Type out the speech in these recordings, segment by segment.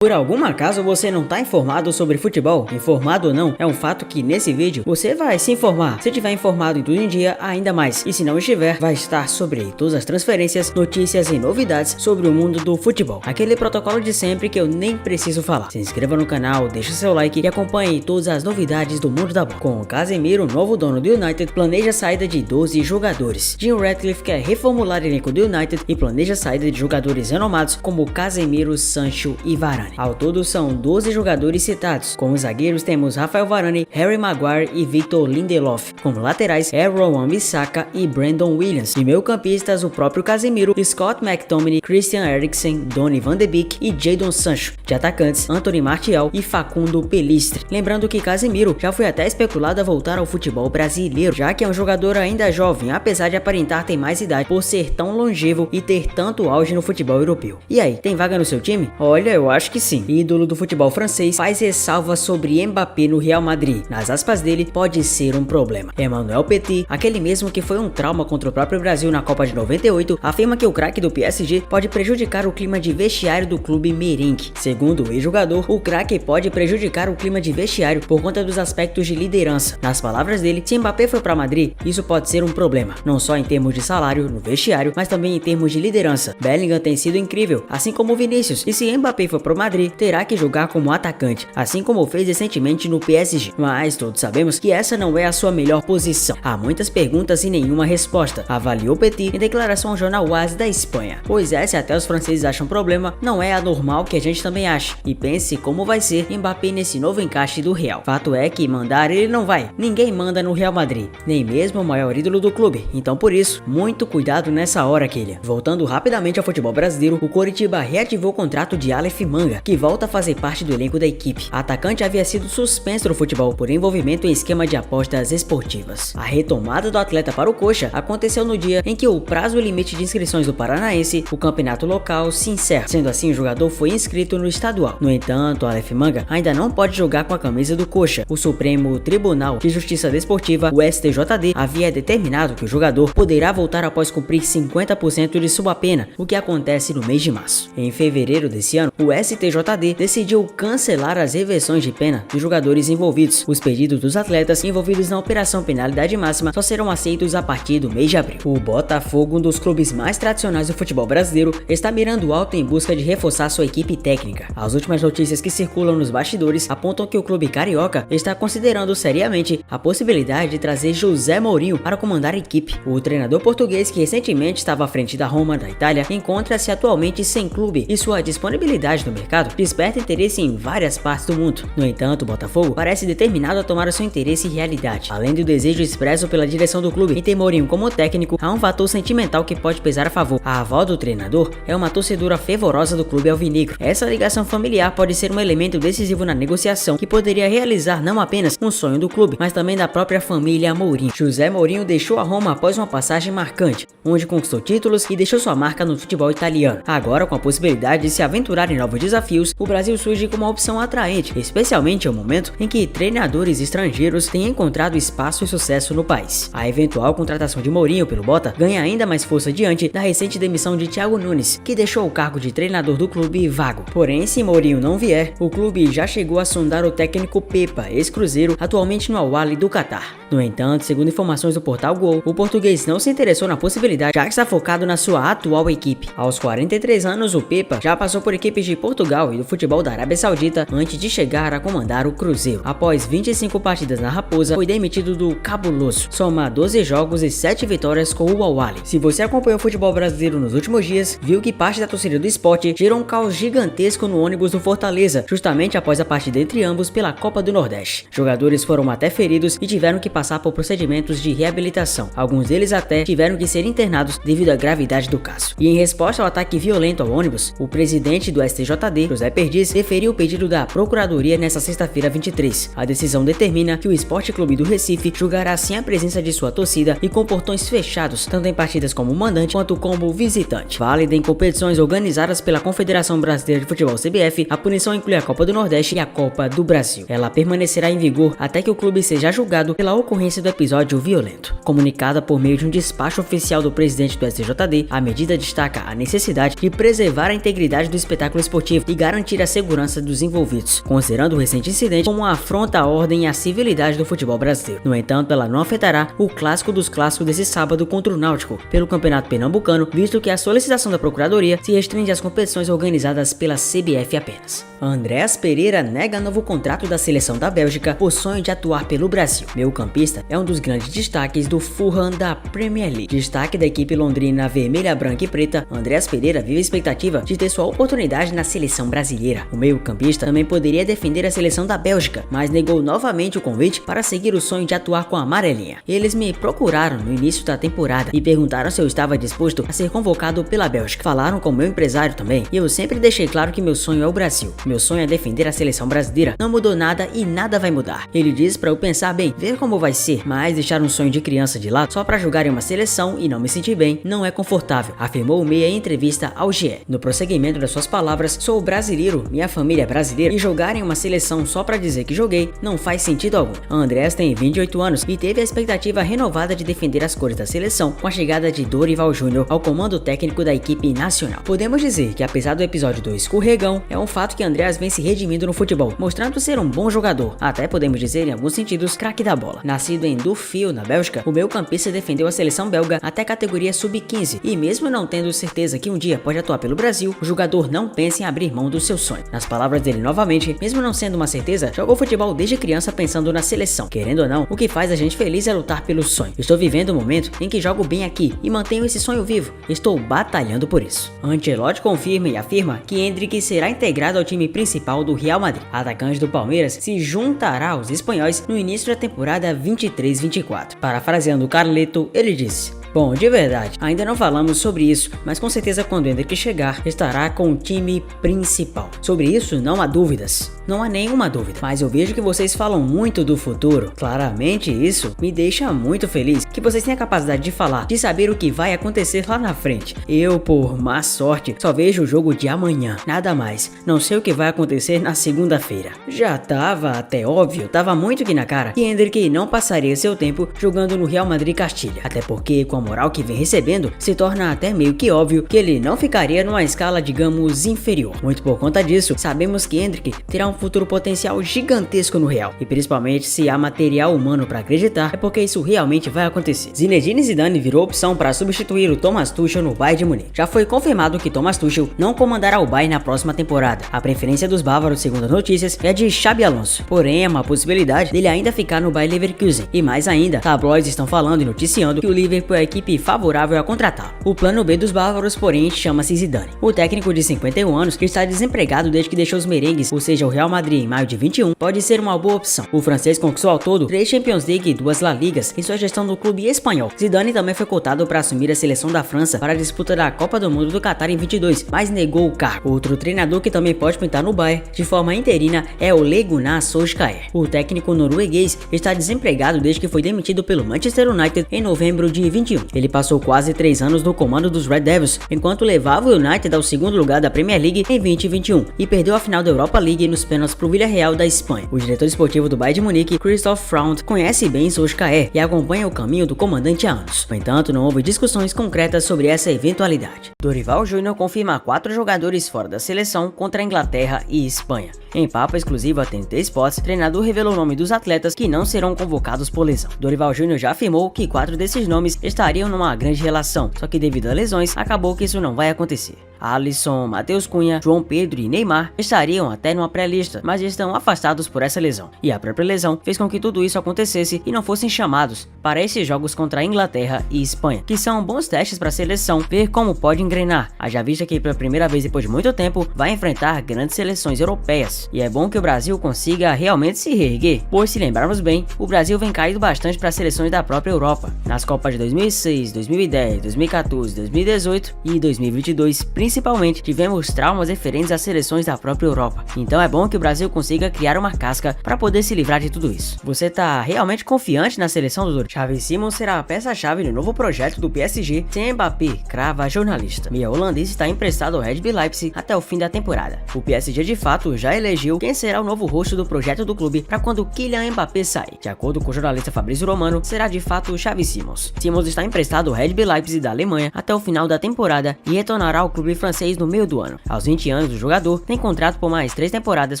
Por algum acaso você não está informado sobre futebol? Informado ou não, é um fato que nesse vídeo você vai se informar. Se tiver informado em tudo em dia, ainda mais. E se não estiver, vai estar sobre todas as transferências, notícias e novidades sobre o mundo do futebol. Aquele protocolo de sempre que eu nem preciso falar. Se inscreva no canal, deixe seu like e acompanhe todas as novidades do mundo da bola. Com o Casemiro, novo dono do United, planeja a saída de 12 jogadores. Jim Ratcliffe quer reformular o elenco do United e planeja a saída de jogadores renomados como Casemiro, Sancho e Varane. Ao todo são 12 jogadores citados. Como zagueiros temos Rafael Varane, Harry Maguire e Victor Lindelof. Como laterais, Aaron Wan-Bissaka e Brandon Williams. E meio campistas, o próprio Casemiro, Scott McTominay, Christian Eriksen, Donny van de Beek e Jadon Sancho. De atacantes, Anthony Martial e Facundo Pelistri. Lembrando que Casemiro já foi até especulado a voltar ao futebol brasileiro, já que é um jogador ainda jovem, apesar de aparentar ter mais idade por ser tão longevo e ter tanto auge no futebol europeu. E aí, tem vaga no seu time? Olha, eu acho que sim. Ídolo do futebol francês faz ressalva sobre Mbappé no Real Madrid. Nas aspas dele, pode ser um problema. Emmanuel Petit, aquele mesmo que foi um trauma contra o próprio Brasil na Copa de 98, afirma que o craque do PSG pode prejudicar o clima de vestiário do clube merengue. Segundo o ex-jogador, o craque pode prejudicar o clima de vestiário por conta dos aspectos de liderança. Nas palavras dele, se Mbappé for para Madrid, isso pode ser um problema, não só em termos de salário no vestiário, mas também em termos de liderança. Bellingham tem sido incrível, assim como Vinícius, e se Mbappé for para Madrid, terá que jogar como atacante, assim como fez recentemente no PSG. Mas todos sabemos que essa não é a sua melhor posição. Há muitas perguntas e nenhuma resposta, avaliou Petit em declaração ao jornal AS da Espanha. Pois é, se até os franceses acham problema, não é anormal que a gente também ache. E pense como vai ser Mbappé nesse novo encaixe do Real. Fato é que mandar ele não vai. Ninguém manda no Real Madrid, nem mesmo o maior ídolo do clube. Então por isso, muito cuidado nessa hora, Kylian. Voltando rapidamente ao futebol brasileiro, o Coritiba reativou o contrato de Aleph Manga, que volta a fazer parte do elenco da equipe. O atacante havia sido suspenso do futebol por envolvimento em esquema de apostas esportivas. A retomada do atleta para o Coxa aconteceu no dia em que o prazo limite de inscrições do Paranaense, o campeonato local, se encerra. Sendo assim, o jogador foi inscrito no estadual. No entanto, Aleph Manga ainda não pode jogar com a camisa do Coxa. O Supremo Tribunal de Justiça Desportiva, o STJD, havia determinado que o jogador poderá voltar após cumprir 50% de sua pena, o que acontece no mês de março. Em fevereiro desse ano, o STJD decidiu cancelar as reversões de pena dos jogadores envolvidos. Os pedidos dos atletas envolvidos na Operação Penalidade Máxima só serão aceitos a partir do mês de abril. O Botafogo, um dos clubes mais tradicionais do futebol brasileiro, está mirando alto em busca de reforçar sua equipe técnica. As últimas notícias que circulam nos bastidores apontam que o clube carioca está considerando seriamente a possibilidade de trazer José Mourinho para comandar a equipe. O treinador português, que recentemente estava à frente da Roma da Itália, encontra-se atualmente sem clube e sua disponibilidade no mercado desperta interesse em várias partes do mundo. No entanto, o Botafogo parece determinado a tomar o seu interesse em realidade. Além do desejo expresso pela direção do clube em ter Mourinho como técnico, há um fator sentimental que pode pesar a favor. A avó do treinador é uma torcedora fervorosa do clube alvinegro. Essa ligação familiar pode ser um elemento decisivo na negociação que poderia realizar não apenas um sonho do clube, mas também da própria família Mourinho. José Mourinho deixou a Roma após uma passagem marcante, onde conquistou títulos e deixou sua marca no futebol italiano. Agora, com a possibilidade de se aventurar em novos desafios, o Brasil surge como uma opção atraente, especialmente ao momento em que treinadores estrangeiros têm encontrado espaço e sucesso no país. A eventual contratação de Mourinho pelo Bota ganha ainda mais força diante da recente demissão de Thiago Nunes, que deixou o cargo de treinador do clube vago. Porém, se Mourinho não vier, o clube já chegou a sondar o técnico Pepa, ex-Cruzeiro, atualmente no Al Ahly do Catar. No entanto, segundo informações do portal Gol, o português não se interessou na possibilidade, já que está focado na sua atual equipe. Aos 43 anos, o Pepa já passou por equipes de Portugal e do futebol da Arábia Saudita antes de chegar a comandar o Cruzeiro. Após 25 partidas na Raposa, foi demitido do Cabuloso. Soma 12 jogos e 7 vitórias com o Al Ahly. Se você acompanhou o futebol brasileiro nos últimos dias, viu que parte da torcida do Sport gerou um caos gigantesco no ônibus do Fortaleza, justamente após a partida entre ambos pela Copa do Nordeste. Jogadores foram até feridos e tiveram que passar por procedimentos de reabilitação. Alguns deles até tiveram que ser internados devido à gravidade do caso. E em resposta ao ataque violento ao ônibus, o presidente do STJD, José Perdiz, deferiu o pedido da Procuradoria nesta sexta-feira 23. A decisão determina que o Sport Clube do Recife julgará sem a presença de sua torcida e com portões fechados, tanto em partidas como mandante quanto como visitante. Válida em competições organizadas pela Confederação Brasileira de Futebol CBF, a punição inclui a Copa do Nordeste e a Copa do Brasil. Ela permanecerá em vigor até que o clube seja julgado pela ocorrência do episódio violento. Comunicada por meio de um despacho oficial do presidente do STJD, a medida destaca a necessidade de preservar a integridade do espetáculo esportivo, e garantir a segurança dos envolvidos, considerando o recente incidente como uma afronta à ordem e à civilidade do futebol brasileiro. No entanto, ela não afetará o clássico dos clássicos desse sábado contra o Náutico pelo Campeonato Pernambucano, visto que a solicitação da Procuradoria se restringe às competições organizadas pela CBF apenas. Andreas Pereira nega novo contrato da seleção da Bélgica por sonho de atuar pelo Brasil. Meio-campista é um dos grandes destaques do Fulham da Premier League. Destaque da equipe londrina vermelha, branca e preta, Andreas Pereira vive a expectativa de ter sua oportunidade na seleção brasileira. O meio-campista também poderia defender a seleção da Bélgica, mas negou novamente o convite para seguir o sonho de atuar com a amarelinha. Eles me procuraram no início da temporada e perguntaram se eu estava disposto a ser convocado pela Bélgica. Falaram com meu empresário também e eu sempre deixei claro que meu sonho é o Brasil. Meu sonho é defender a seleção brasileira. Não mudou nada e nada vai mudar. Ele disse para eu pensar bem, ver como vai ser, mas deixar um sonho de criança de lado só para jogar em uma seleção e não me sentir bem não é confortável, afirmou o meia em entrevista ao GE. No prosseguimento das suas palavras, sou brasileiro, minha família é brasileira e jogar em uma seleção só para dizer que joguei não faz sentido algum. Andreas tem 28 anos e teve a expectativa renovada de defender as cores da seleção com a chegada de Dorival Júnior ao comando técnico da equipe nacional. Podemos dizer que apesar do episódio do escorregão, é um fato que Andreas vem se redimindo no futebol, mostrando ser um bom jogador, até podemos dizer em alguns sentidos craque da bola. Nascido em Duffield, na Bélgica, o meio-campista defendeu a seleção belga até a categoria sub-15 e mesmo não tendo certeza que um dia pode atuar pelo Brasil, o jogador não pensa em abrir mão do seu sonho. Nas palavras dele novamente, mesmo não sendo uma certeza, jogou futebol desde criança pensando na seleção. Querendo ou não, o que faz a gente feliz é lutar pelo sonho. Estou vivendo um momento em que jogo bem aqui e mantenho esse sonho vivo. Estou batalhando por isso. Ancelotti confirma e afirma que Endrick será integrado ao time principal do Real Madrid. A atacante do Palmeiras se juntará aos espanhóis no início da temporada 23-24. Parafraseando Carleto, ele disse: bom, de verdade, ainda não falamos sobre isso, mas com certeza quando Endrick chegar, estará com o time principal. Sobre isso não há dúvidas. Não há nenhuma dúvida, mas eu vejo que vocês falam muito do futuro. Claramente isso me deixa muito feliz, que vocês têm a capacidade de falar, de saber o que vai acontecer lá na frente. Eu, por má sorte, só vejo o jogo de amanhã, nada mais. Não sei o que vai acontecer na segunda-feira. Já tava até óbvio, tava muito que na cara, que Endrick não passaria seu tempo jogando no Real Madrid Castilha, até porque com a moral que vem recebendo, se torna até meio que óbvio que ele não ficaria numa escala, digamos, inferior. Muito por conta disso, sabemos que Endrick terá um futuro potencial gigantesco no Real, e principalmente se há material humano para acreditar, é porque isso realmente vai acontecer. Zinedine Zidane virou opção para substituir o Thomas Tuchel no Bayern de Munique. Já foi confirmado que Thomas Tuchel não comandará o Bayern na próxima temporada. A preferência dos bávaros, segundo as notícias, é de Xabi Alonso, porém é uma possibilidade dele ainda ficar no Bayer Leverkusen, e mais ainda, tabloides estão falando e noticiando que o Liverpool é a equipe favorável a contratá-lo. O plano B dos bávaros, porém, chama-se Zidane. O técnico de 51 anos, que está desempregado desde que deixou os merengues, ou seja, o Real Madrid, em maio de 21, pode ser uma boa opção. O francês conquistou ao todo 3 Champions League e 2 La Ligas em sua gestão do clube espanhol. Zidane também foi cotado para assumir a seleção da França para a disputa da Copa do Mundo do Qatar em 22, mas negou o cargo. Outro treinador que também pode pintar no Bayern de forma interina é o Ole Gunnar Solskjaer. O técnico norueguês está desempregado desde que foi demitido pelo Manchester United em novembro de 21. Ele passou quase 3 anos no comando dos Red Devils, enquanto levava o United ao segundo lugar da Premier League em 2021 e perdeu a final da Europa League nos pênaltis pro Villarreal da Espanha. O diretor esportivo do Bayern de Munique, Christoph Freund, conhece bem Solskjaer e acompanha o caminho do comandante há anos. No entanto, não houve discussões concretas sobre essa eventualidade. Dorival Júnior confirma 4 jogadores fora da seleção contra a Inglaterra e Espanha. Em papo exclusivo à TNT Sports, o treinador revelou o nome dos atletas que não serão convocados por lesão. Dorival Júnior já afirmou que 4 desses nomes estariam numa grande relação, só que devido a lesões, acabou que isso não vai acontecer. Alisson, Matheus Cunha, João Pedro e Neymar estariam até numa pré-lista, mas estão afastados por essa lesão. E a própria lesão fez com que tudo isso acontecesse e não fossem chamados para esses jogos contra a Inglaterra e Espanha, que são bons testes para a seleção ver como pode engrenar, haja vista que pela primeira vez depois de muito tempo vai enfrentar grandes seleções europeias. E é bom que o Brasil consiga realmente se reerguer, pois se lembrarmos bem, o Brasil vem caído bastante para seleções da própria Europa. Nas Copas de 2006, 2010, 2014, 2018 e 2022, principalmente, tivemos traumas referentes às seleções da própria Europa. Então é bom que o Brasil consiga criar uma casca para poder se livrar de tudo isso. Você tá realmente confiante na seleção do Dorival? Xavi Simons será a peça-chave no novo projeto do PSG sem Mbappé, crava a jornalista. Meia holandês está emprestado ao Red Bull Leipzig até o fim da temporada. O PSG de fato já elegeu quem será o novo rosto do projeto do clube para quando Kylian Mbappé sair. De acordo com o jornalista Fabrício Romano, será de fato o Xavi Simons. Simons está emprestado ao Red Bull Leipzig da Alemanha até o final da temporada e retornará ao clube francês no meio do ano. Aos 20 anos, o jogador tem contrato por mais 3 temporadas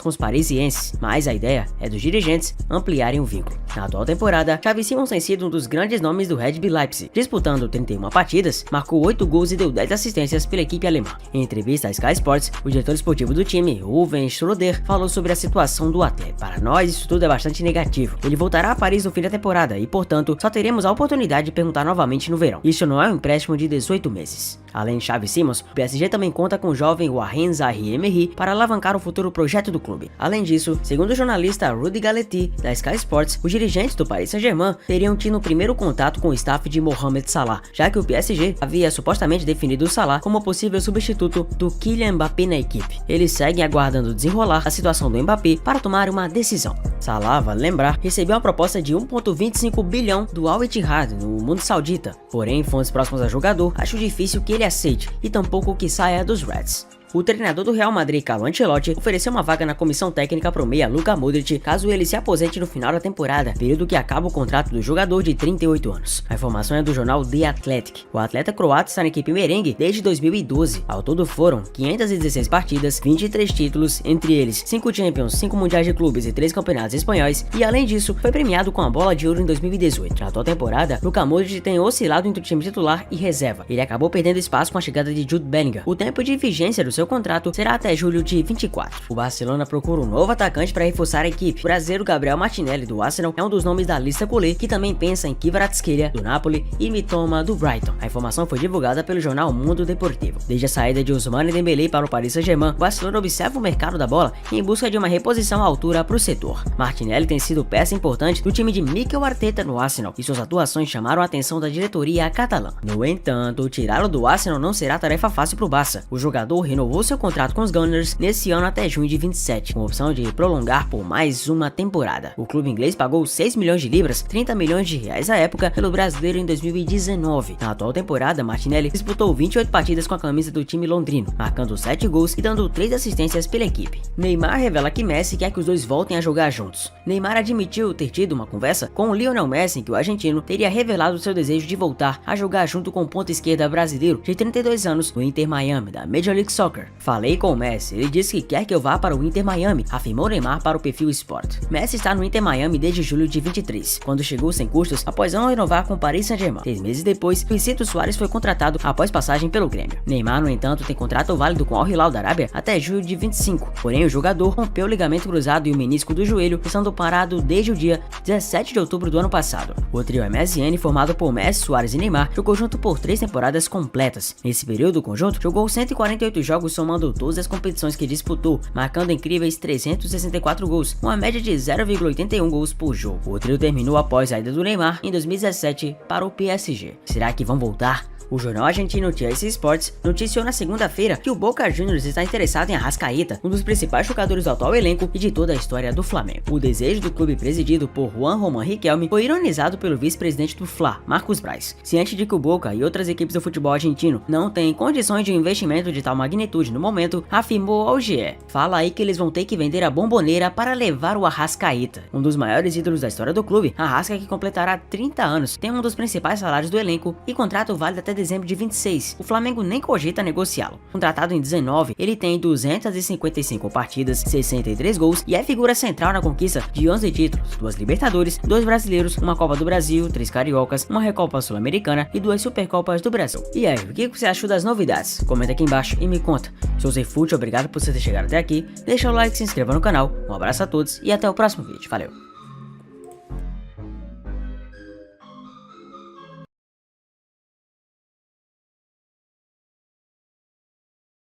com os parisienses, mas a ideia é dos dirigentes ampliarem o vínculo. Na atual temporada, Xavi Simons tem sido um dos grandes nomes do Red Bull Leipzig. Disputando 31 partidas, marcou 8 gols e deu 10 assistências pela equipe alemã. Em entrevista à Sky Sports, o diretor esportivo do time, Ruven Schröder, falou sobre a situação do atleta. Para nós, isso tudo é bastante negativo. Ele voltará a Paris no fim da temporada e, portanto, só teremos a oportunidade de perguntar novamente no verão. Isso não é um empréstimo de 18 meses. Além de Xavi Simons, o PSG também conta com o jovem Warren Zaïre-Emery para alavancar o futuro projeto do clube. Além disso, segundo o jornalista Rudy Galetti, da Sky Sports, os dirigentes do Paris Saint-Germain teriam tido o primeiro contato com o staff de Mohamed Salah, já que o PSG havia supostamente definido o Salah como possível substituto do Kylian Mbappé na equipe. Eles seguem aguardando desenrolar a situação do Mbappé para tomar uma decisão. Salah, vale lembrar, recebeu uma proposta de 1,25 bilhão do Al Ittihad no mundo saudita. Porém, fontes próximas ao jogador acham difícil que ele aceite e tampouco que saia dos Reds. O treinador do Real Madrid, Carlo Ancelotti, ofereceu uma vaga na comissão técnica para o meia Luka Modric caso ele se aposente no final da temporada, período que acaba o contrato do jogador de 38 anos. A informação é do jornal The Athletic. O atleta croata está na equipe merengue desde 2012. Ao todo foram 516 partidas, 23 títulos, entre eles 5 Champions, 5 Mundiais de Clubes e 3 campeonatos espanhóis, e além disso, foi premiado com a Bola de Ouro em 2018. Na atual temporada, Luka Modric tem oscilado entre o time titular e reserva. Ele acabou perdendo espaço com a chegada de Jude Bellingham. O tempo de vigência do seu contrato será até julho de 24. O Barcelona procura um novo atacante para reforçar a equipe. O brasileiro Gabriel Martinelli do Arsenal é um dos nomes da lista colê, que também pensa em Kvaratskhelia do Napoli e Mitoma do Brighton. A informação foi divulgada pelo jornal Mundo Deportivo. Desde a saída de Ousmane Dembélé para o Paris Saint-Germain, o Barcelona observa o mercado da bola em busca de uma reposição à altura para o setor. Martinelli tem sido peça importante do time de Mikel Arteta no Arsenal e suas atuações chamaram a atenção da diretoria catalã. No entanto, tirá-lo do Arsenal não será tarefa fácil para o Barça. O jogador renovou seu contrato com os Gunners nesse ano até junho de 27, com a opção de prolongar por mais uma temporada. O clube inglês pagou 6 milhões de libras, 30 milhões de reais à época, pelo brasileiro em 2019. Na atual temporada, Martinelli disputou 28 partidas com a camisa do time londrino, marcando 7 gols e dando 3 assistências pela equipe. Neymar revela que Messi quer que os dois voltem a jogar juntos. Neymar admitiu ter tido uma conversa com o Lionel Messi em que o argentino teria revelado seu desejo de voltar a jogar junto com o ponta esquerda brasileiro de 32 anos no Inter Miami da Major League Soccer. Falei com o Messi, ele disse que quer que eu vá para o Inter Miami, afirmou Neymar para o perfil Sport. Messi está no Inter Miami desde julho de 23, quando chegou sem custos após não renovar com o Paris Saint-Germain. 6 meses depois, Luisito Soares foi contratado após passagem pelo Grêmio. Neymar, no entanto, tem contrato válido com o Al Hilal da Arábia até julho de 25, porém o jogador rompeu o ligamento cruzado e o menisco do joelho, estando parado desde o dia 17 de outubro do ano passado. O trio MSN, formado por Messi, Soares e Neymar, jogou junto por 3 temporadas completas. Nesse período, o conjunto jogou 148 jogos, somando todas as competições que disputou, marcando incríveis 364 gols, uma média de 0,81 gols por jogo. O trio terminou após a ida do Neymar em 2017 para o PSG. Será que vão voltar? O jornal argentino TIC Sports noticiou na segunda-feira que o Boca Juniors está interessado em Arrascaeta, um dos principais jogadores do atual elenco e de toda a história do Flamengo. O desejo do clube presidido por Juan Román Riquelme foi ironizado pelo vice-presidente do Fla, Marcos Braz. Ciente de que o Boca e outras equipes do futebol argentino não têm condições de um investimento de tal magnitude no momento, afirmou ao GE. Fala aí que eles vão ter que vender a bomboneira para levar o Arrascaeta. Um dos maiores ídolos da história do clube, Arrasca, que completará 30 anos, tem um dos principais salários do elenco e contrato válido até dezembro de 26. O Flamengo nem cogita negociá-lo. Contratado em 19, ele tem 255 partidas, 63 gols e é figura central na conquista de 11 títulos, 2 Libertadores, 2 brasileiros, uma Copa do Brasil, 3 Cariocas, uma Recopa Sul-Americana e 2 Supercopas do Brasil. E aí, o que você achou das novidades? Comenta aqui embaixo e me conta. Sou Zé Fute, obrigado por você ter chegado até aqui, deixa o like, se inscreva no canal, um abraço a todos e até o próximo vídeo. Valeu!